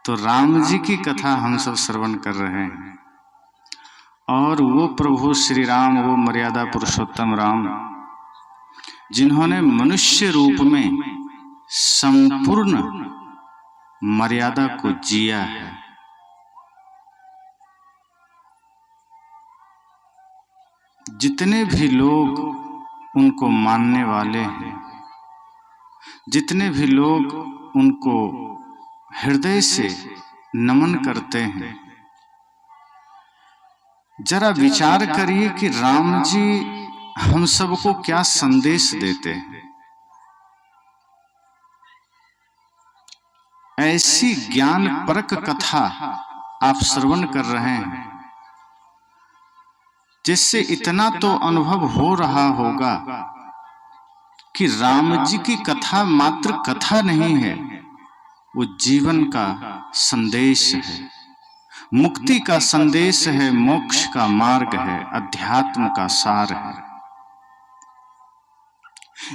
तो राम जी की कथा हम सब श्रवण कर रहे हैं और वो प्रभु श्री राम, वो मर्यादा पुरुषोत्तम राम, जिन्होंने मनुष्य रूप में संपूर्ण मर्यादा को जिया है। जितने भी लोग उनको मानने वाले हैं, जितने भी लोग उनको हृदय से नमन करते हैं, जरा विचार करिए कि राम जी हम सबको क्या संदेश देते हैं। ऐसी ज्ञान परक कथा आप श्रवण कर रहे हैं जिससे इतना तो अनुभव हो रहा होगा कि राम जी की कथा मात्र कथा नहीं है, वो जीवन का संदेश है, मुक्ति का संदेश है, मोक्ष का मार्ग है, अध्यात्म का सार है।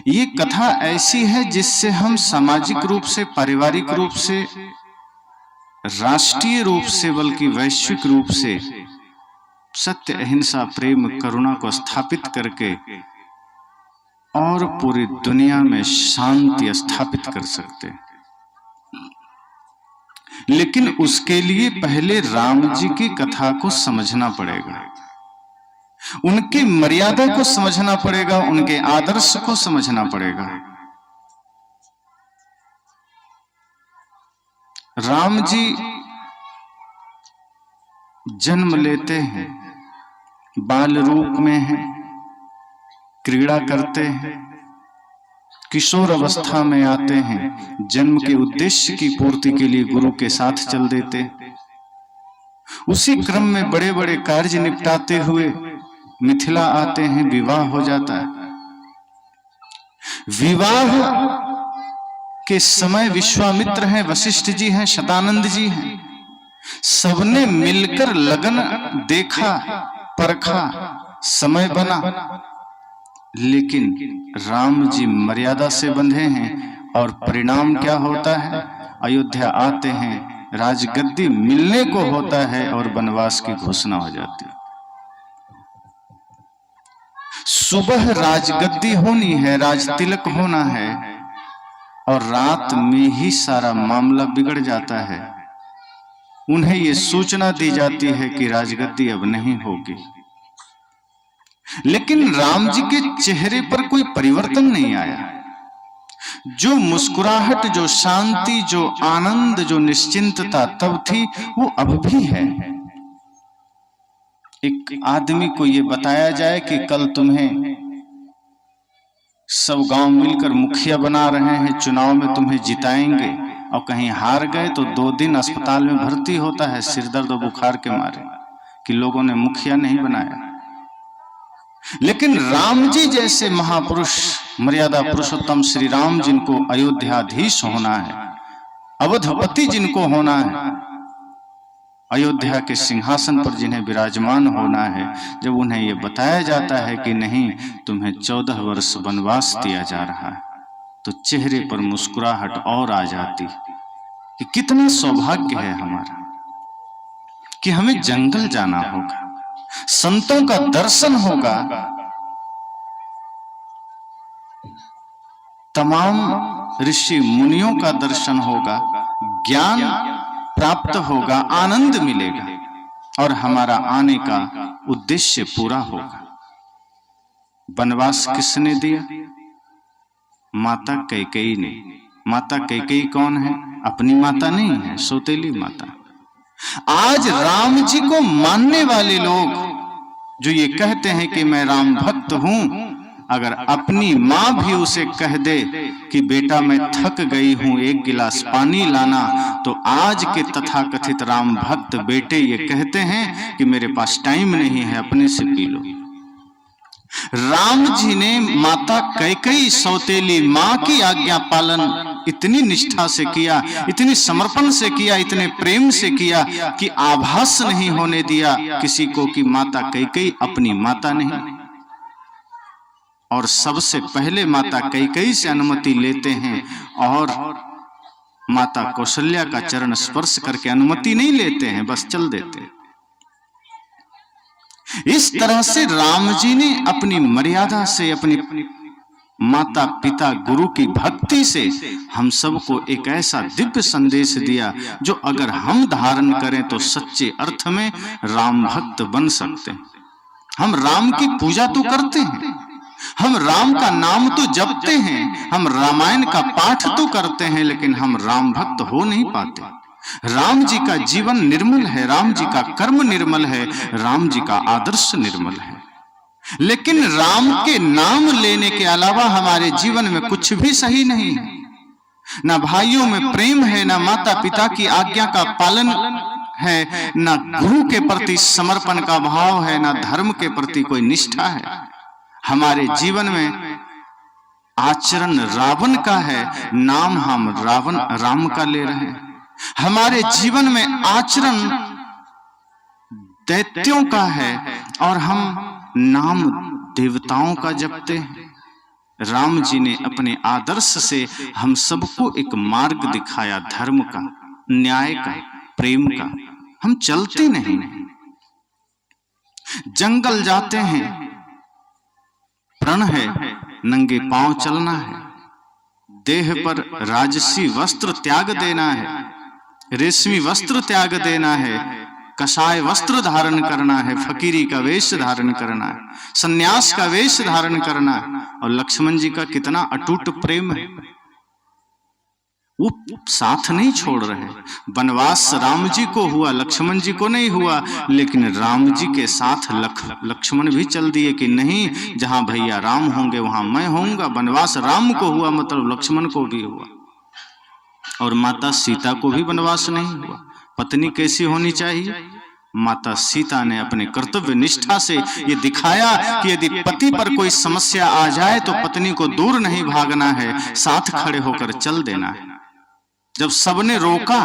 ये कथा ऐसी है जिससे हम सामाजिक रूप से, पारिवारिक रूप से, राष्ट्रीय रूप से, बल्कि वैश्विक रूप से सत्य, अहिंसा, प्रेम, करुणा को स्थापित करके और पूरी दुनिया में शांति स्थापित कर सकते हैं। लेकिन उसके लिए पहले राम जी की कथा को समझना पड़ेगा, उनकी मर्यादा को समझना पड़ेगा, उनके आदर्श को समझना पड़ेगा। राम जी जन्म लेते हैं, बाल रूप में हैं, क्रीड़ा करते हैं, किशोर अवस्था में आते हैं, जन्म के उद्देश्य की पूर्ति के लिए गुरु के साथ चल देते। उसी क्रम में बड़े बड़े कार्य निपटाते हुए मिथिला आते हैं, विवाह हो जाता है। विवाह के समय विश्वामित्र हैं, वशिष्ठ जी हैं, शतानंद जी हैं, सबने मिलकर लगन देखा, परखा, समय बना। लेकिन राम जी मर्यादा से बंधे हैं और परिणाम क्या होता है? अयोध्या आते हैं, राजगद्दी मिलने को होता है और वनवास की घोषणा हो जाती है। सुबह राजगद्दी होनी है, राजतिलक होना है और रात में ही सारा मामला बिगड़ जाता है। उन्हें ये सूचना दी जाती है कि राजगद्दी अब नहीं होगी। लेकिन राम जी के चेहरे पर कोई परिवर्तन नहीं आया। जो मुस्कुराहट, जो शांति, जो आनंद, जो निश्चिंतता तब थी, वो अब भी है। एक आदमी को ये बताया जाए कि कल तुम्हें सब गांव मिलकर मुखिया बना रहे हैं, चुनाव में तुम्हें जिताएंगे, और कहीं हार गए तो 2 दिन अस्पताल में भर्ती होता है सिरदर्द और बुखार के मारे कि लोगों ने मुखिया नहीं बनाया। लेकिन राम जी जैसे महापुरुष, मर्यादा पुरुषोत्तम श्री राम, जिनको अयोध्याधीश होना है, अवधपति जिनको होना है, अयोध्या के सिंहासन पर जिन्हें विराजमान होना है, जब उन्हें यह बताया जाता है कि नहीं, तुम्हें 14 वर्ष वनवास दिया जा रहा है, तो चेहरे पर मुस्कुराहट और आ जाती कि कितना सौभाग्य है हमारा कि हमें जंगल जाना होगा, संतों का दर्शन होगा, तमाम ऋषि मुनियों का दर्शन होगा, ज्ञान प्राप्त होगा, आनंद मिलेगा और हमारा आने का उद्देश्य पूरा होगा। वनवास किसने दिया? माता कैकेयी ने। माता कैकेयी कौन है? अपनी माता नहीं है, सौतेली माता। आज राम जी को मानने वाले लोग जो ये कहते हैं कि मैं राम भक्त हूं, अगर अपनी मां भी उसे कह दे कि बेटा मैं थक गई हूं, 1 गिलास पानी लाना, तो आज के तथाकथित राम भक्त बेटे ये कहते हैं कि मेरे पास टाइम नहीं है, अपने से पी लो। राम जी ने माता कैकेयी, सौतेली मां की आज्ञा पालन इतनी निष्ठा से किया, इतनी समर्पण से किया, इतने प्रेम से किया कि आभास नहीं होने दिया किसी को कि माता कैकेयी अपनी माता नहीं। और सबसे पहले माता कैकेयी से अनुमति लेते हैं और माता कौशल्या का चरण स्पर्श करके अनुमति नहीं लेते हैं, बस चल देते हैं। इस तरह से राम जी ने अपनी मर्यादा से, अपनी माता पिता गुरु की भक्ति से हम सबको एक ऐसा दिव्य संदेश दिया जो अगर हम धारण करें तो सच्चे अर्थ में राम भक्त बन सकते हैं। हम राम की पूजा तो करते हैं, हम राम का नाम तो जपते हैं, हम रामायण का पाठ तो करते हैं, लेकिन हम राम भक्त हो नहीं पाते। राम जी का जीवन निर्मल है, राम जी का कर्म निर्मल है, राम जी का आदर्श निर्मल है, लेकिन राम के नाम लेने के अलावा हमारे जीवन में कुछ भी सही नहीं है। ना भाइयों में प्रेम है, ना माता पिता की आज्ञा का पालन है, ना गुरु के प्रति समर्पण का भाव है, ना धर्म के प्रति कोई निष्ठा है। हमारे जीवन में आचरण रावण का है, नाम हम राम का ले रहे हैं। हमारे जीवन में आचरण दैत्यों का है और हम नाम देवताओं का जपते हैं। राम जी ने अपने आदर्श से हम सबको एक मार्ग दिखाया, धर्म का, न्याय का, प्रेम का। हम चलते नहीं, जंगल जाते हैं, प्रण है नंगे पांव चलना है, देह पर राजसी वस्त्र त्याग देना है, रेशमी वस्त्र त्याग देना है, कसाय वस्त्र धारण करना है, फकीरी का वेश धारण करना है, सन्यास का वेश धारण करना है। और लक्ष्मण जी का कितना अटूट प्रेम है, वो साथ नहीं छोड़ रहे। वनवास राम जी को हुआ, लक्ष्मण जी को नहीं हुआ, लेकिन राम जी के साथ लक्ष्मण भी चल दिए कि नहीं, जहां भैया राम होंगे वहां मैं होऊंगा। वनवास राम को हुआ मतलब लक्ष्मण को भी हुआ, और माता सीता को भी वनवास नहीं हुआ। पत्नी कैसी होनी चाहिए? माता सीता ने अपने कर्तव्य निष्ठा से ये दिखाया कि यदि पति पर कोई समस्या आ जाए तो पत्नी को दूर नहीं भागना है, साथ खड़े होकर चल देना है। जब सबने रोका,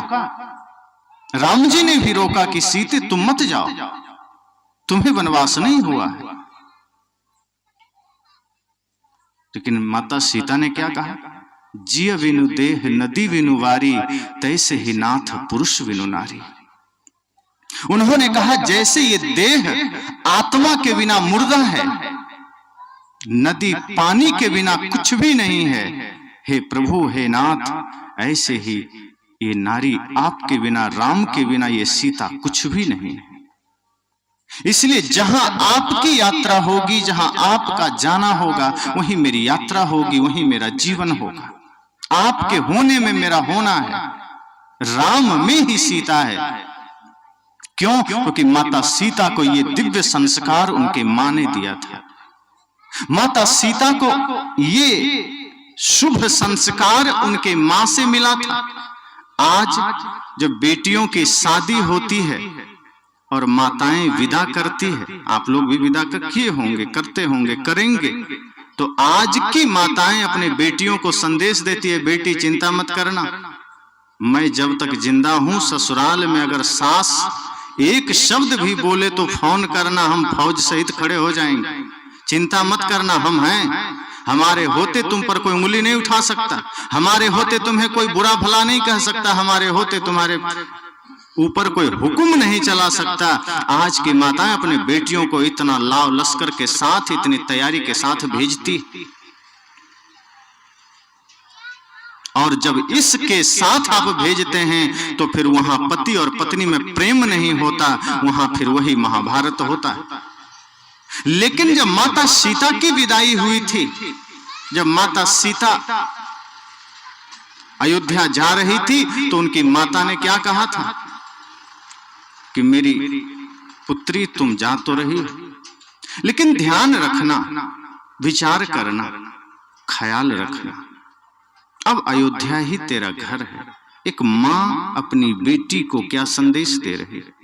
राम जी ने भी रोका कि सीते तुम मत जाओ, तुम्हें वनवास नहीं हुआ है, लेकिन माता सीता ने क्या कहा? जिय विनु देह नदी विनु वारी, तैसे ही नाथ पुरुष विनु नारी। उन्होंने कहा जैसे ये देह आत्मा के बिना मुर्दा है, नदी पानी के बिना कुछ भी नहीं है, हे प्रभु हे नाथ, ऐसे ही ये नारी आपके बिना, राम के बिना ये सीता कुछ भी नहीं है। इसलिए जहां आपकी यात्रा होगी, जहां आपका जाना होगा, वहीं मेरी यात्रा होगी, वहीं मेरा जीवन होगा। आपके होने में मेरा होना है, राम में ही सीता है। क्यों? क्योंकि माता सीता को ये दिव्य संस्कार उनके मां ने दिया था। माता सीता को ये शुभ संस्कार उनके मां से मिला था। आज जब बेटियों की शादी होती है और माताएं विदा करती है, आप लोग भी विदा किए होंगे, करते होंगे, करेंगे, तो आज की माताएं अपने बेटियों को संदेश देती है, बेटी चिंता मत करना, मैं जब तक जिंदा हूं ससुराल में अगर सास एक शब्द भी बोले तो फोन करना, हम फौज सहित खड़े हो जाएंगे। चिंता मत करना, हम हैं, हमारे होते तुम पर कोई उंगली नहीं उठा सकता, हमारे होते तुम्हें कोई बुरा भला नहीं कह सकता, हमारे होते तुम्हारे ऊपर कोई हुक्म नहीं चला सकता। आज की माताएं अपने बेटियों को इतना लाव लश्कर के साथ, इतनी तैयारी के साथ भेजती, और जब इसके साथ आप भेजते हैं तो फिर वहां पति और पत्नी में प्रेम नहीं होता, वहां फिर वही महाभारत होता है। लेकिन जब माता सीता की विदाई हुई थी, जब माता सीता अयोध्या जा रही थी, तो उनकी माता ने क्या कहा था कि मेरी पुत्री तुम जा तो रही, लेकिन ध्यान रखना, विचार करना, ख्याल रखना, अब अयोध्या ही तेरा घर है। एक मां अपनी बेटी को क्या संदेश दे रही है?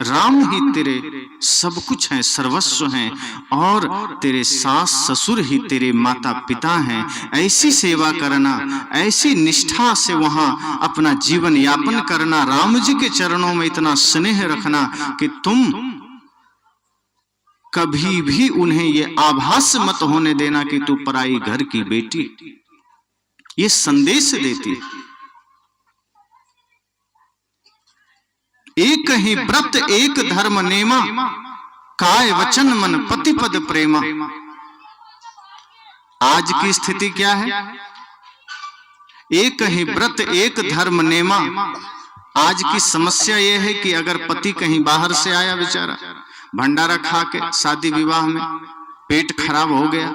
राम ही तेरे सब कुछ हैं, सर्वस्व हैं, और तेरे सास ससुर ही तेरे माता पिता हैं। ऐसी सेवा करना, ऐसी निष्ठा से वहां अपना जीवन यापन करना, राम जी के चरणों में इतना स्नेह रखना कि तुम कभी भी उन्हें ये आभास मत होने देना कि तू पराई घर की बेटी। ये संदेश देती। एक ही व्रत एक धर्म नेमा, काय वचन मन पति पद प्रेमा। आज की स्थिति क्या है? एक ही व्रत एक धर्म नेमा। आज की समस्या यह है कि अगर पति कहीं बाहर से आया बेचारा, भंडारा खा के शादी विवाह में पेट खराब हो गया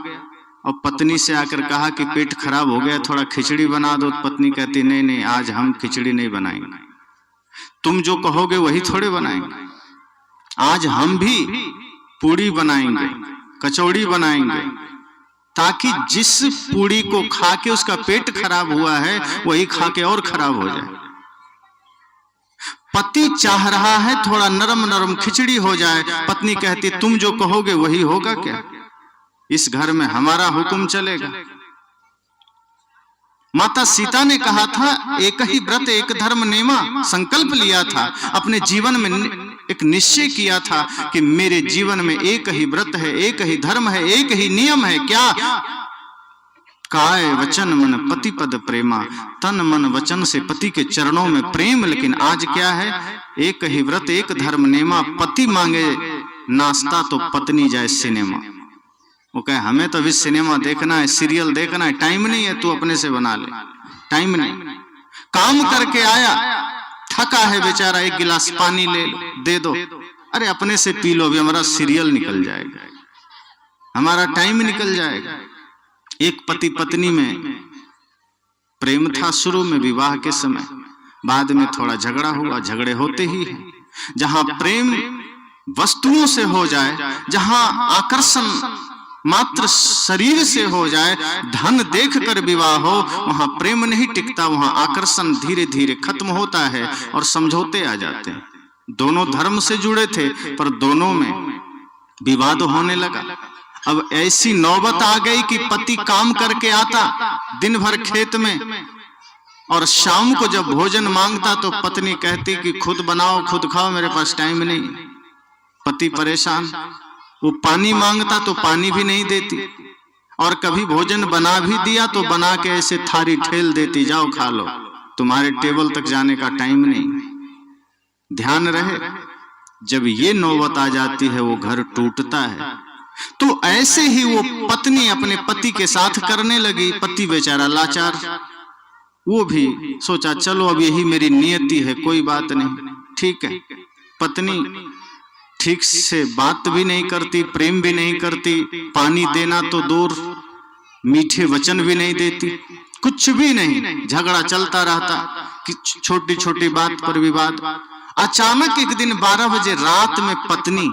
और पत्नी से आकर कहा कि पेट खराब हो गया, थोड़ा खिचड़ी बना दो, तो पत्नी कहती नहीं नहीं, आज हम खिचड़ी नहीं बनाएंगे, तुम जो कहोगे वही थोड़े बनाएंगे, आज हम भी पूड़ी बनाएंगे, कचौड़ी बनाएंगे, ताकि जिस पूड़ी को खा के उसका पेट खराब हुआ है वही खा के और खराब हो जाए। पति चाह रहा है थोड़ा नरम नरम खिचड़ी हो जाए, पत्नी कहती तुम जो कहोगे वही होगा क्या, इस घर में हमारा हुक्म चलेगा। माता सीता ने कहा था एक ही व्रत एक धर्म नेमा, संकल्प लिया था, अपने जीवन में एक निश्चय किया था कि मेरे जीवन में एक ही व्रत है, एक ही धर्म है, एक ही नियम है। क्या? काय वचन मन पति पद प्रेमा, तन मन वचन से पति के चरणों में प्रेम। लेकिन आज क्या है? एक ही व्रत एक धर्म नेमा, पति मांगे नाश्ता तो पत्नी जाए सिनेमा। वो कहे हमें तो अभी सिनेमा देखना है, सीरियल देखना है, टाइम नहीं है, तू अपने से बना ले, टाइम नहीं। काम करके आया, थका है बेचारा, एक गिलास पानी ले दे दो, अरे अपने से पी लो, भी हमारा सीरियल निकल जाएगा, हमारा टाइम निकल जाएगा। एक पति पत्नी में प्रेम था शुरू में विवाह के समय, बाद में थोड़ा झगड़ा हुआ, झगड़े होते ही है। जहां प्रेम वस्तुओं से हो जाए, जहां आकर्षण मात्र शरीर से हो जाए, धन देखकर विवाह हो, वहां प्रेम नहीं टिकता, वहां आकर्षण धीरे धीरे खत्म होता है और समझौते आ जाते हैं। दोनों धर्म से जुड़े थे पर दोनों में विवाद होने लगा। अब ऐसी नौबत आ गई कि पति काम करके आता दिन भर खेत में और शाम को जब भोजन मांगता तो पत्नी कहती कि खुद बनाओ खुद खाओ, मेरे पास टाइम नहीं। पति परेशान। वो पानी मांगता तो पानी भी नहीं देती, और कभी भोजन बना भी दिया तो बना के ऐसे थारी ठेल देती, जाओ खा लो, तुम्हारे टेबल तक जाने का टाइम नहीं। ध्यान रहे, जब ये नौबत आ जाती है वो घर टूटता है। तो ऐसे ही वो पत्नी अपने पति के साथ करने लगी। पति बेचारा लाचार, वो भी सोचा चलो अब यही मेरी नियति है, कोई बात नहीं, ठीक है। पत्नी ठीक से बात भी नहीं करती, प्रेम भी नहीं करती, पानी देना तो दूर, मीठे वचन भी नहीं देती, कुछ भी नहीं, झगड़ा चलता रहता कि छोटी छोटी बात पर विवाद। अचानक एक दिन 12 बजे रात में पत्नी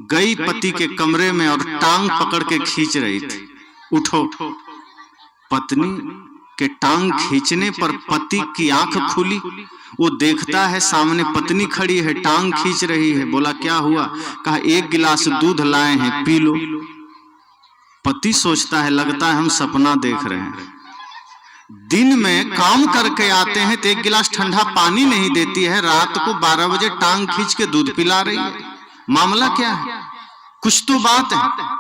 गई पति के कमरे में और टांग पकड़ के खींच रही थी, उठो। पत्नी के टांग खींचने पर पति की आंख खुली, वो देखता है सामने पत्नी खड़ी है, टांग खींच रही है। बोला क्या हुआ? कहा एक गिलास दूध लाए हैं, पी लो। पति सोचता है लगता है हम सपना देख रहे हैं। दिन में काम करके आते हैं तो एक गिलास ठंडा पानी नहीं देती है, रात को 12 बजे टांग खींच के दूध पिला रही है। मामला क्या है? कुछ तो बात है।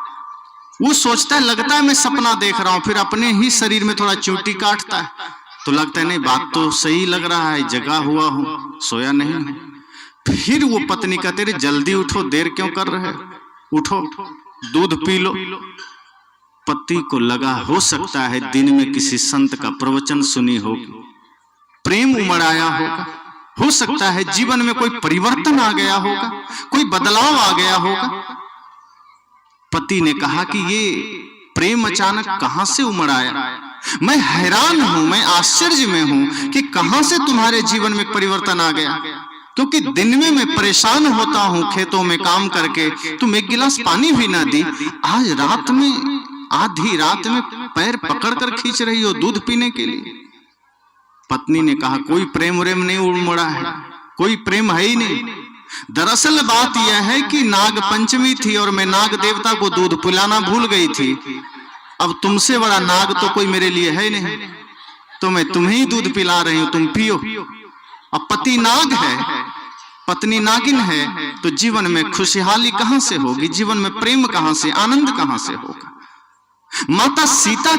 वो सोचता है लगता है मैं सपना देख रहा हूं, फिर अपने ही शरीर में थोड़ा चोटी काटता है तो लगता है नहीं बात तो सही लग रहा है, जगा हुआ हूं, सोया नहीं। फिर वो पत्नी कहते रे जल्दी उठो, देर क्यों कर रहे, उठो दूध पी लो। पति को लगा हो सकता है दिन में किसी संत का प्रवचन सुनी होगी, प्रेम उमड़ आया होगा, हो सकता है जीवन में कोई परिवर्तन आ गया होगा, कोई बदलाव आ गया होगा। पति ने कहा कि ये प्रेम अचानक कहां से उमड़ आया? मैं हैरान हूं, मैं आश्चर्य में हूं कि कहां से तुम्हारे जीवन में परिवर्तन आ गया, क्योंकि दिन में मैं परेशान होता हूं खेतों में काम करके, तुम एक गिलास पानी भी ना दी, आज रात में आधी रात में पैर पकड़कर खींच रही हो दूध पीने के लिए। पत्नी ने कहा कोई प्रेम उरेम नहीं उमड़ा है, कोई प्रेम है ही नहीं। दरअसल बात यह है कि नाग पंचमी थी और मैं नाग देवता को दूध पिलाना भूल गई थी। अब तुमसे बड़ा नाग तो कोई मेरे लिए है नहीं, तो मैं तुम्हें ही दूध पिला रही हूं, तुम पियो। अब पति नाग है, पत्नी नागिन है, तो जीवन में खुशहाली कहां से होगी, जीवन में प्रेम कहां से, आनंद कहां से होगा? माता सीता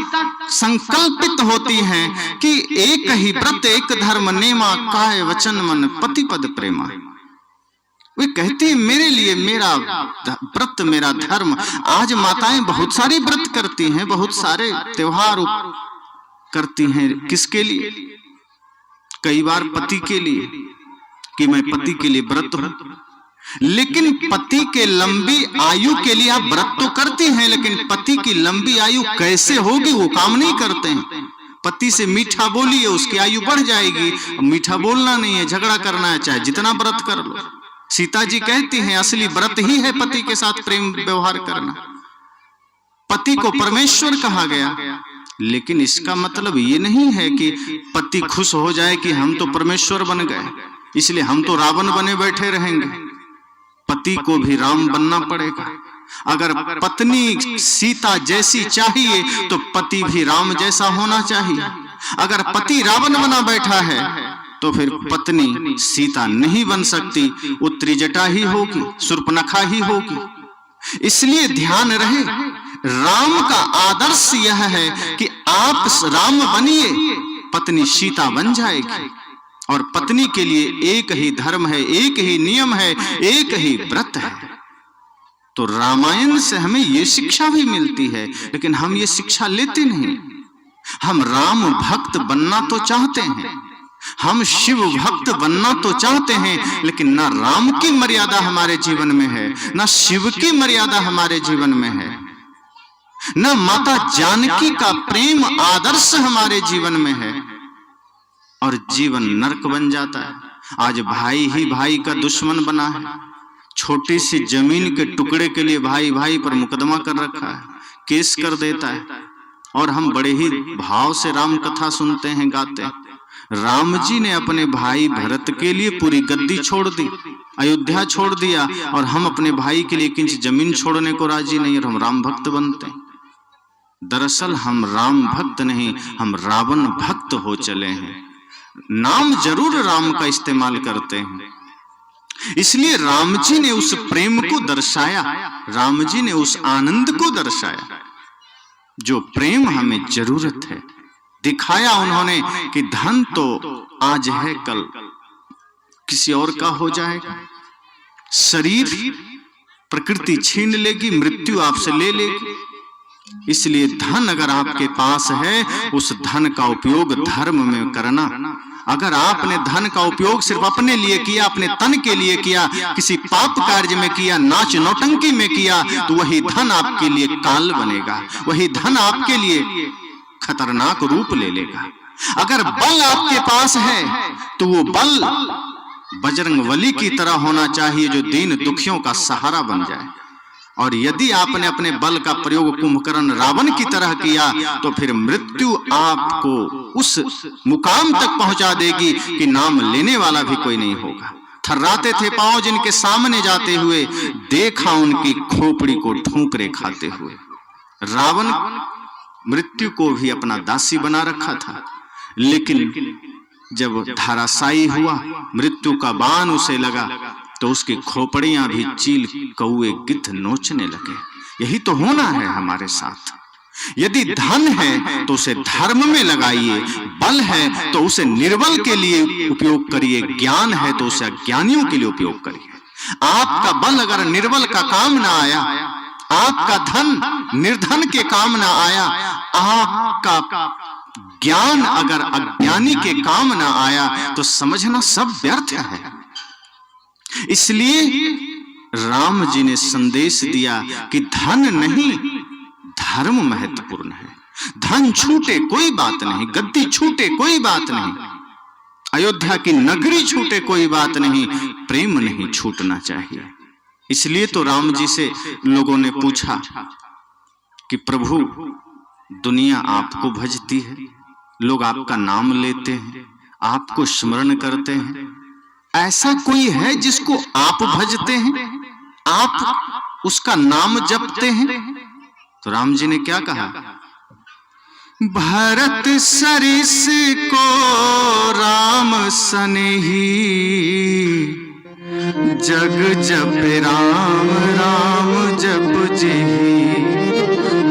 संकल्पित होती हैं कि एक ही व्रत एक धर्म नेमा, काय वचन मन पति पद प्रेमा। वे कहती है मेरे लिए मेरा व्रत मेरा धर्म। आज माताएं बहुत सारे व्रत करती हैं, बहुत सारे त्योहार करती हैं, किसके लिए? कई बार पति के लिए कि मैं पति के लिए व्रत हूं, लेकिन पति के लंबी आयु के लिए आप व्रत तो करती हैं, लेकिन पति की लंबी आयु कैसे होगी वो काम नहीं करते हैं। पति से मीठा बोलिए, उसकी आयु बढ़ जाएगी। मीठा बोलना नहीं है, झगड़ा करना है, चाहे जितना व्रत कर लो। सीता जी कहती हैं असली व्रत ही है पति के साथ प्रेम व्यवहार करना। पति को परमेश्वर कहा गया, लेकिन इसका मतलब ये नहीं है कि पति खुश हो जाए कि हम तो परमेश्वर बन गए, इसलिए हम तो रावण बने बैठे रहेंगे। पति को भी राम बनना पड़ेगा। अगर पत्नी सीता जैसी चाहिए तो पति भी राम जैसा होना चाहिए। अगर पति रावण बना बैठा है तो फिर पत्नी सीता नहीं बन सकती, वो त्रिजटा ही होगी, शूर्पणखा ही होगी। इसलिए ध्यान रहे, राम का आदर्श यह है कि आप राम बनिए, पत्नी सीता बन जाएगी। और पत्नी के लिए एक ही धर्म है, एक ही नियम है, एक ही व्रत है। तो रामायण से हमें ये शिक्षा भी मिलती है, लेकिन हम ये शिक्षा लेते नहीं। हम राम भक्त बनना तो चाहते हैं, हम शिव भक्त बनना तो चाहते हैं, लेकिन ना राम की मर्यादा हमारे जीवन में है, ना शिव की मर्यादा हमारे जीवन में है, ना माता जानकी का प्रेम आदर्श हमारे जीवन में है, और जीवन नरक बन जाता है। आज भाई ही भाई का दुश्मन बना है। छोटी सी जमीन के टुकड़े के लिए भाई भाई पर मुकदमा कर रखा है, केस कर देता है। और हम बड़े ही भाव से राम कथा सुनते हैं, गाते हैं। राम जी ने अपने भाई भरत के लिए पूरी गद्दी छोड़ दी, अयोध्या छोड़ दिया, और हम अपने भाई के लिए एक इंच जमीन छोड़ने को राजी नहीं, और हम राम भक्त बनते हैं। दरअसल हम राम भक्त नहीं, हम रावण भक्त हो चले हैं। नाम जरूर राम का इस्तेमाल करते हैं। इसलिए राम जी ने उस प्रेम को दर्शाया, राम जी ने उस आनंद को दर्शाया जो प्रेम हमें जरूरत है। दिखाया उन्होंने कि धन तो आज है, कल किसी और का हो जाएगा। शरीर प्रकृति छीन लेगी, मृत्यु आपसे ले लेगी। इसलिए धन अगर आपके पास है, उस धन का उपयोग धर्म में करना। अगर आपने धन का उपयोग सिर्फ अपने लिए किया, अपने तन के लिए किया, किसी पाप कार्य में किया, नाच नौटंकी में किया, तो वही धन आपके लिए काल बनेगा, वही धन आपके लिए खतरनाक रूप ले लेगा। अगर बल आपके पास है तो वो बल बजरंगबली की तरह होना चाहिए, जो दीन दुखियों का सहारा बन जाए। और यदि आपने अपने बल का प्रयोग कुंभकर्ण रावण की तरह किया, तो फिर मृत्यु आपको उस मुकाम तक पहुंचा देगी कि नाम लेने वाला भी कोई नहीं होगा। थर्राते थे पांव जिनके सामने जाते हुए, देखा उनकी खोपड़ी को ठोकरे खाते हुए। रावण मृत्यु को भी अपना दासी बना रखा था, लेकिन जब धराशायी हुआ, मृत्यु का बाण उसे लगा, तो उसकी खोपड़ियां भी चील कौए गिद्ध नोचने लगे। यही तो होना है हमारे साथ। यदि धन है तो उसे धर्म में लगाइए, बल है तो उसे निर्बल के लिए उपयोग करिए, ज्ञान है तो उसे अज्ञानियों के लिए उपयोग करिए। आपका बल अगर निर्बल का काम ना आया, आपका धन निर्धन के काम ना आया, आपका ज्ञान अगर अज्ञानी के काम ना आया, तो समझना सब व्यर्थ है। इसलिए राम जी ने संदेश दिया कि धन नहीं, धर्म महत्वपूर्ण है। धन छूटे कोई बात नहीं, गद्दी छूटे कोई बात नहीं, अयोध्या की नगरी छूटे कोई बात नहीं, प्रेम नहीं छूटना चाहिए। इसलिए तो राम जी से लोगों ने पूछा कि प्रभु, दुनिया आपको भजती है, लोग आपका नाम लेते हैं, आपको स्मरण करते हैं, ऐसा कोई है जिसको आप भजते हैं, आप उसका नाम जपते हैं? तो राम जी ने क्या कहा? भरत सरिस को राम सनेही, जग जप राम राम जप जेही।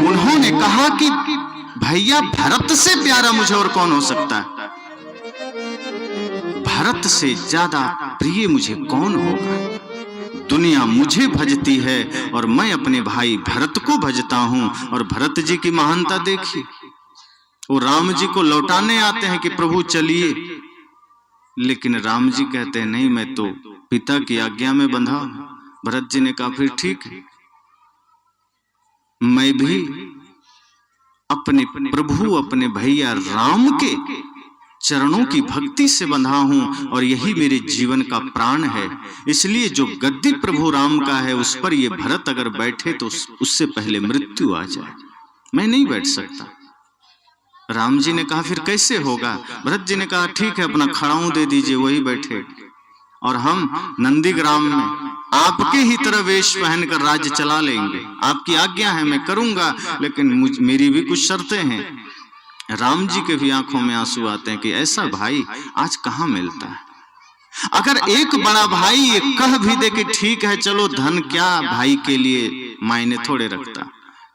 उन्होंने कहा कि भैया भरत से प्यारा मुझे और कौन हो सकता है, भरत से ज्यादा प्रिय मुझे कौन होगा। दुनिया मुझे भजती है और मैं अपने भाई भरत को भजता हूं। और भरत जी की महानता देखी, वो राम जी को लौटाने आते हैं कि प्रभु चलिए, लेकिन राम जी कहते हैं नहीं, मैं तो पिता की आज्ञा में बंधा हूं। भरत जी ने कहा फिर ठीक है, मैं भी अपने प्रभु अपने भैया राम के चरणों की भक्ति से बंधा हूं और यही मेरे जीवन का प्राण है। इसलिए जो गद्दी प्रभु राम का है उस पर ये भरत अगर बैठे तो उससे पहले मृत्यु आ जाए, मैं नहीं बैठ सकता। राम जी ने कहा फिर कैसे होगा। भरत जी ने कहा ठीक है, अपना खड़ाऊं दे दीजिए, वही बैठे और हम नंदीग्राम में आपके ही तरह वेश पहनकर राज्य चला लेंगे। आपकी आज्ञा है, मैं करूंगा, लेकिन मेरी भी कुछ शर्तें हैं। राम जी के भी आंखों में आंसू आते हैं कि ऐसा भाई आज कहां मिलता है। अगर एक बड़ा भाई ये कह भी दे कि ठीक है चलो, धन क्या भाई के लिए मायने थोड़े रखता,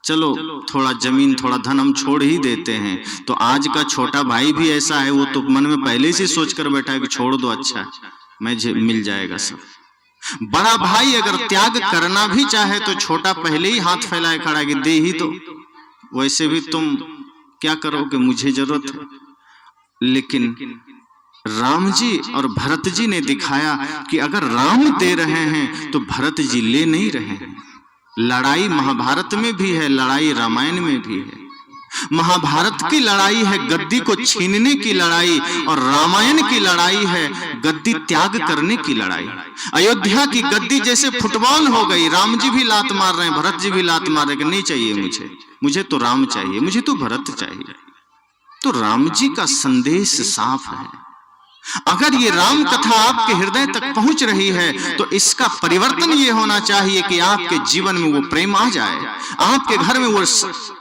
चलो थोड़ा जमीन थोड़ा धन हम छोड़ ही देते हैं, तो आज का छोटा भाई भी ऐसा है, वो तो मन में पहले से सोच कर बैठा है कि छोड़ दो, अच्छा है मुझे मिल जाएगा सब। बड़ा भाई अगर त्याग करना भी चाहे तो छोटा पहले ही हाथ फैलाए खड़ा कि दे ही दो, वैसे भी तुम क्या करोगे, मुझे जरूरत है। लेकिन राम जी और भरत जी ने दिखाया कि अगर राम दे रहे हैं तो भरत जी ले नहीं रहे हैं। लड़ाई महाभारत में भी है, लड़ाई रामायण में भी है। महाभारत की लड़ाई है गद्दी को छीनने की लड़ाई और रामायण की लड़ाई है गद्दी त्याग करने की लड़ाई। अयोध्या की गद्दी जैसे फुटबॉल हो गई, राम जी भी लात मार रहे हैं, भरत जी भी लात मार रहे हैं, नहीं चाहिए मुझे तो राम चाहिए, मुझे तो भरत चाहिए। तो राम जी का संदेश साफ है। अगर ये राम कथा आपके हृदय तक पहुंच रही है तो इसका परिवर्तन ये होना चाहिए कि आपके जीवन में वो प्रेम आ जाए, आपके घर में वो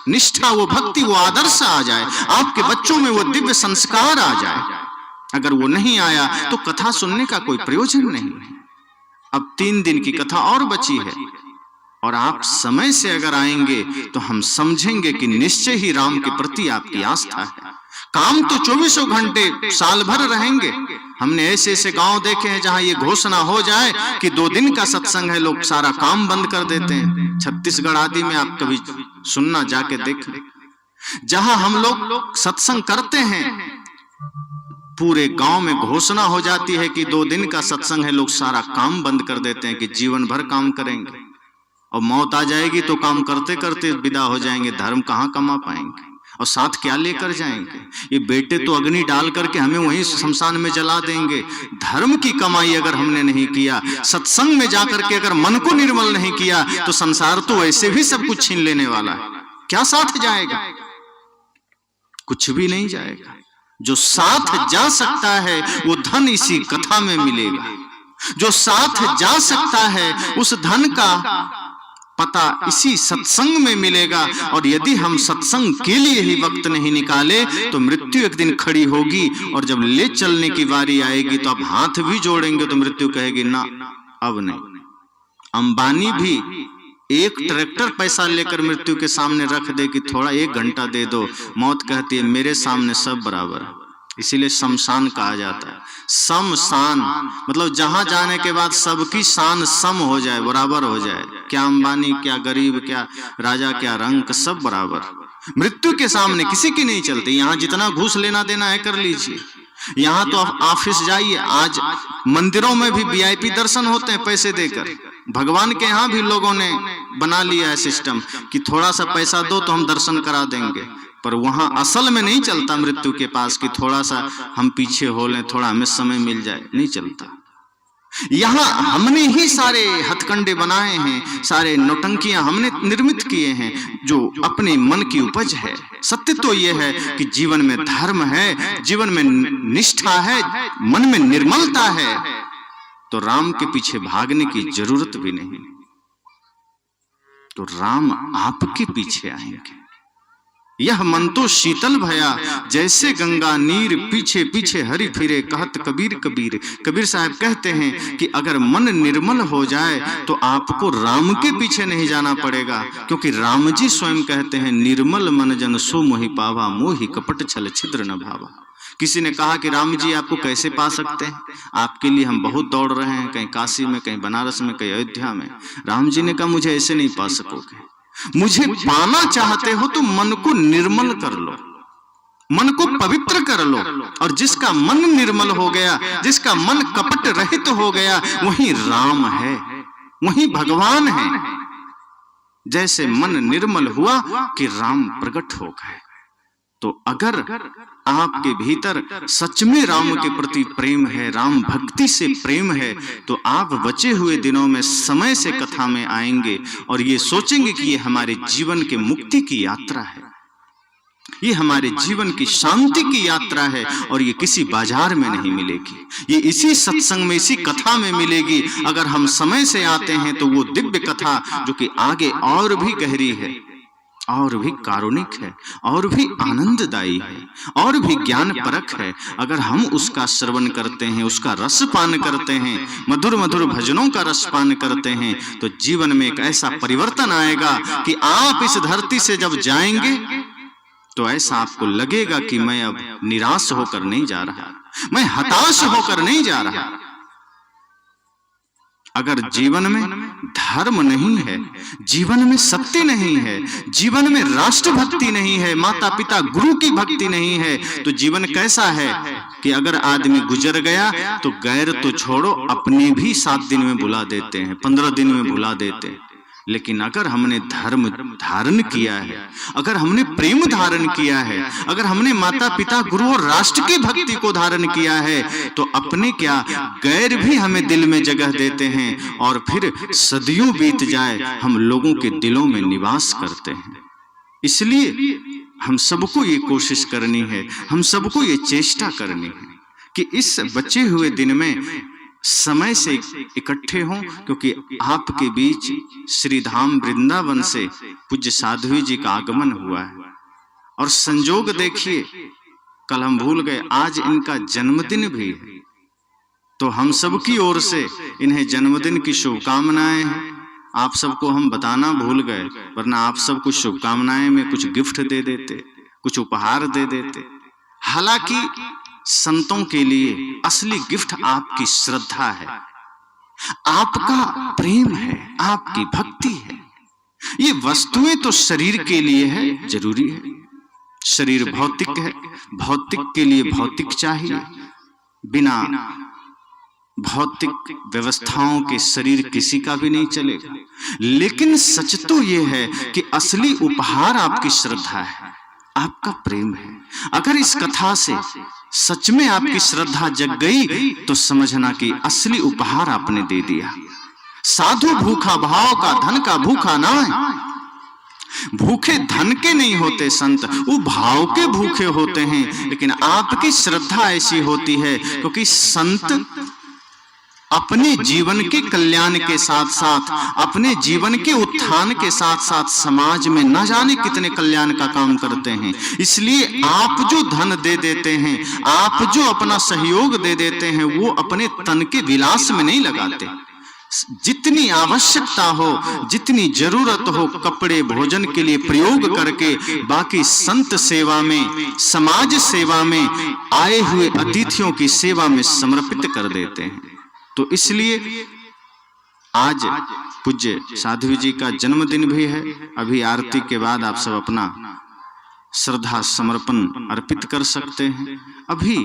निष्ठा, वो भक्ति, वो आदर्श आ जाए, आपके बच्चों में वो दिव्य संस्कार आ जाए। अगर वो नहीं आया तो कथा सुनने का कोई प्रयोजन नहीं है। अब 3 दिन की कथा और बची है और आप समय से अगर आएंगे तो हम समझेंगे कि निश्चय ही राम के प्रति आपकी आस्था है। काम तो 24 घंटे साल भर रहेंगे। हमने ऐसे ऐसे गांव देखे हैं जहां ये घोषणा हो जाए कि 2 दिन का सत्संग है, लोग सारा काम बंद कर देते हैं। छत्तीसगढ़ आदि में आप कभी सुनना, जाके देख लें। जहां हम लोग सत्संग करते हैं पूरे गांव में घोषणा हो जाती है कि 2 दिन का सत्संग है, लोग सारा काम बंद कर देते हैं कि जीवन भर काम करेंगे और मौत आ जाएगी तो काम करते करते विदा हो जाएंगे। धर्म कहां कमा पाएंगे और साथ क्या लेकर जाएंगे। ये बेटे तो अग्नि डाल करके हमें वहीं शमशान में जला देंगे। धर्म की कमाई अगर हमने नहीं किया, सत्संग में जाकर के अगर मन को निर्मल नहीं किया तो संसार तो वैसे भी सब कुछ छीन लेने वाला है। क्या साथ जाएगा? कुछ भी नहीं जाएगा। जो साथ जा सकता है वो धन इसी कथा में मिलेगा। जो साथ जा सकता है उस धन का पता इसी सत्संग में मिलेगा। और यदि हम सत्संग के लिए ही वक्त नहीं निकाले तो मृत्यु एक दिन खड़ी होगी और जब ले चलने की बारी आएगी तो अब हाथ भी जोड़ेंगे तो मृत्यु कहेगी ना अब नहीं। अंबानी भी एक ट्रैक्टर पैसा लेकर मृत्यु के सामने रख दे कि थोड़ा 1 घंटा दे दो, मौत कहती है मेरे सामने सब बराबर है। इसीलिए शमशान कहा जाता है। समशान मतलब जहां जाने के बाद सबकी शान सम हो जाए, बराबर हो जाए। क्या अंबानी, क्या गरीब, क्या राजा, क्या रंक, सब बराबर। मृत्यु के सामने किसी की नहीं चलती। यहाँ जितना घूस लेना देना है कर लीजिए। यहाँ तो आप ऑफिस जाइए, आज मंदिरों में भी वीआईपी दर्शन होते हैं पैसे देकर। भगवान के यहाँ भी लोगों ने बना लिया है सिस्टम कि थोड़ा सा पैसा दो तो हम दर्शन करा देंगे। पर वहां असल में नहीं चलता मृत्यु के पास कि थोड़ा सा हम पीछे हो लें, थोड़ा हमें समय मिल जाए, नहीं चलता। यहां हमने ही सारे हथकंडे बनाए हैं, सारे नौटंकियां हमने निर्मित किए हैं जो अपने मन की उपज है। सत्य तो यह है कि जीवन में धर्म है, जीवन में निष्ठा है, मन में निर्मलता है, तो राम के पीछे भागने की जरूरत भी नहीं। तो राम आपके पीछे आएंगे। यह मन तो शीतल भया जैसे गंगा नीर, पीछे पीछे हरि फिरे कहत कबीर कबीर। कबीर साहब कहते हैं कि अगर मन निर्मल हो जाए तो आपको राम के पीछे नहीं जाना पड़ेगा, क्योंकि राम जी स्वयं कहते हैं निर्मल मन जन सो मोहि पावा, मोहि कपट छल छिद्र न भावा। किसी ने कहा कि राम जी आपको कैसे पा सकते हैं, आपके लिए हम बहुत दौड़ रहे हैं, कहीं काशी में, कहीं बनारस में, कहीं अयोध्या में। राम जी ने कहा मुझे ऐसे नहीं पा सकोगे, मुझे पाना चाहते हो तो मन को निर्मल कर लो, मन को पवित्र कर लो। और जिसका मन निर्मल हो गया, जिसका मन कपट रहित हो गया, वही राम है, वही भगवान है। जैसे मन निर्मल हुआ कि राम प्रकट हो गए। तो अगर आपके भीतर सच में राम के प्रति प्रेम है, राम भक्ति से प्रेम है, तो आप बचे हुए दिनों में समय से कथा में आएंगे और ये सोचेंगे कि ये हमारे जीवन के मुक्ति की यात्रा है, ये हमारे जीवन की शांति की यात्रा है, और ये किसी बाजार में नहीं मिलेगी, ये इसी सत्संग में, इसी कथा में मिलेगी। अगर हम समय से आते हैं तो वो दिव्य कथा जो कि आगे और भी गहरी है, और भी कारुणिक है, और भी आनंददायी है, और भी ज्ञान परक है, अगर हम उसका श्रवण करते हैं, उसका रस पान करते हैं, मधुर मधुर भजनों का रस पान करते हैं, तो जीवन में एक ऐसा परिवर्तन आएगा कि आप इस धरती से जब जाएंगे तो ऐसा आपको लगेगा कि मैं अब निराश होकर नहीं जा रहा, मैं हताश होकर नहीं जा रहा। अगर जीवन में धर्म नहीं है, जीवन में सत्य नहीं है, जीवन में राष्ट्र भक्ति नहीं है, माता पिता गुरु की भक्ति नहीं है, तो जीवन कैसा है कि अगर आदमी गुजर गया तो गैर तो छोड़ो, अपने भी 7 दिन में भुला देते हैं, 15 दिन में भुला देते हैं। लेकिन अगर हमने धर्म धारण किया है, अगर हमने प्रेम धारण किया है, अगर हमने माता पिता गुरु और राष्ट्र की भक्ति को धारण किया है, तो अपने क्या गैर भी हमें दिल में जगह देते हैं, और फिर सदियों बीत जाए हम लोगों के दिलों में निवास करते हैं। इसलिए हम सबको ये कोशिश करनी है, हम सबको ये चेष्टा करनी है कि इस बचे हुए दिन में समय से इकट्ठे हों, क्योंकि आपके बीच श्री धाम वृंदावन से पूज्य साध्वी जी का आगमन हुआ है। और संजोग देखिए, कल हम भूल गए, आज इनका जन्मदिन भी है, तो हम सबकी ओर से इन्हें जन्मदिन की शुभकामनाएं हैं। आप सबको हम बताना भूल गए, वरना आप सब कुछ शुभकामनाएं में कुछ गिफ्ट दे देते, कुछ उपहार दे देते। हालांकि संतों के लिए असली गिफ्ट आपकी श्रद्धा है, आपका प्रेम है, आपकी भक्ति है। ये वस्तुएं तो शरीर के लिए है, जरूरी है, शरीर भौतिक है, भौतिक के लिए भौतिक चाहिए, बिना भौतिक व्यवस्थाओं के शरीर किसी का भी नहीं चलेगा। लेकिन सच तो ये है कि असली उपहार आपकी श्रद्धा है, आपका प्रेम है। अगर इस कथा से सच में आपकी श्रद्धा जग गई तो समझना कि असली उपहार आपने दे दिया। साधु भूखा भाव का, धन का भूखा ना है। भूखे धन के नहीं होते संत, वो भाव के भूखे होते हैं। लेकिन आपकी श्रद्धा ऐसी होती है, क्योंकि संत अपने जीवन के कल्याण के साथ साथ, अपने जीवन के उत्थान के साथ साथ समाज में न जाने कितने कल्याण का काम करते हैं। इसलिए आप जो धन दे देते हैं, आप जो अपना सहयोग दे देते हैं, वो अपने तन के विलास में नहीं लगाते। जितनी आवश्यकता हो, जितनी जरूरत हो, कपड़े भोजन के लिए प्रयोग करके बाकी संत सेवा में, समाज सेवा में, आए हुए अतिथियों की सेवा में समर्पित कर देते हैं। तो इसलिए आज पूज्य साध्वी जी का जन्मदिन भी है। अभी आरती के बाद आप सब अपना श्रद्धा समर्पण अर्पित कर सकते हैं। अभी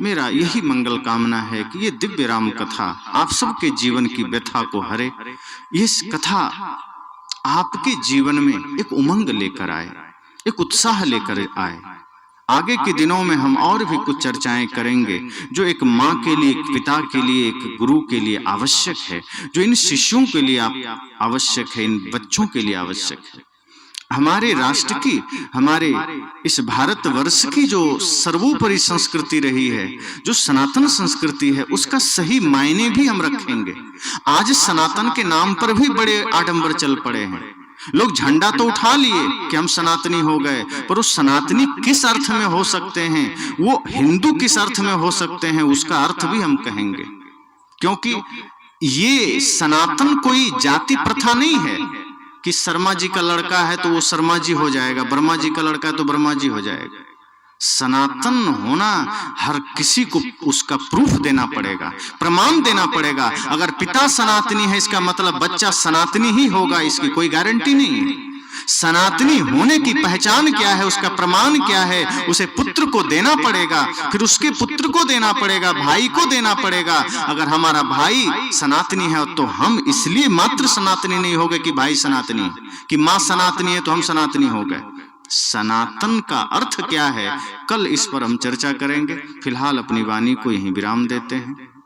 मेरा यही मंगल कामना है कि ये दिव्य राम कथा आप सबके जीवन की व्यथा को हरे, ये कथा आपके जीवन में एक उमंग लेकर आए, एक उत्साह लेकर आए। आगे के दिनों में हम और भी कुछ चर्चाएं करेंगे जो एक माँ के लिए, एक पिता के लिए, एक गुरु के लिए आवश्यक है, जो इन शिष्यों के लिए आवश्यक है, इन बच्चों के लिए आवश्यक है। हमारे राष्ट्र की, हमारे इस भारतवर्ष की जो सर्वोपरि संस्कृति रही है, जो सनातन संस्कृति है, उसका सही मायने भी हम रखेंगे। आज सनातन के नाम पर भी बड़े आडंबर चल पड़े हैं। लोग झंडा तो उठा लिए कि हम सनातनी हो गए, पर उस सनातनी किस अर्थ में हो सकते हैं, वो हिंदू किस अर्थ में हो सकते हैं, उसका अर्थ भी हम कहेंगे। क्योंकि ये सनातन कोई जाति प्रथा नहीं है कि शर्मा जी का लड़का है तो वो शर्मा जी हो जाएगा, वर्मा जी का लड़का है तो वर्मा जी हो जाएगा। सनातन होना हर किसी को उसका प्रूफ देना पड़ेगा, प्रमाण देना पड़ेगा। अगर पिता सनातनी है इसका मतलब बच्चा सनातनी ही होगा, इसकी कोई गारंटी नहीं है। सनातनी होने की पहचान क्या है, उसका प्रमाण क्या है, उसे पुत्र को देना पड़ेगा, फिर उसके पुत्र को देना पड़ेगा, भाई को देना पड़ेगा। अगर हमारा भाई सनातनी है तो हम इसलिए मात्र सनातनी नहीं हो गए कि भाई सनातनी है, कि मां सनातनी है तो हम सनातनी हो गए। सनातन का अर्थ क्या है, कल इस पर हम चर्चा करेंगे। फिलहाल अपनी वाणी को यहीं विराम देते हैं।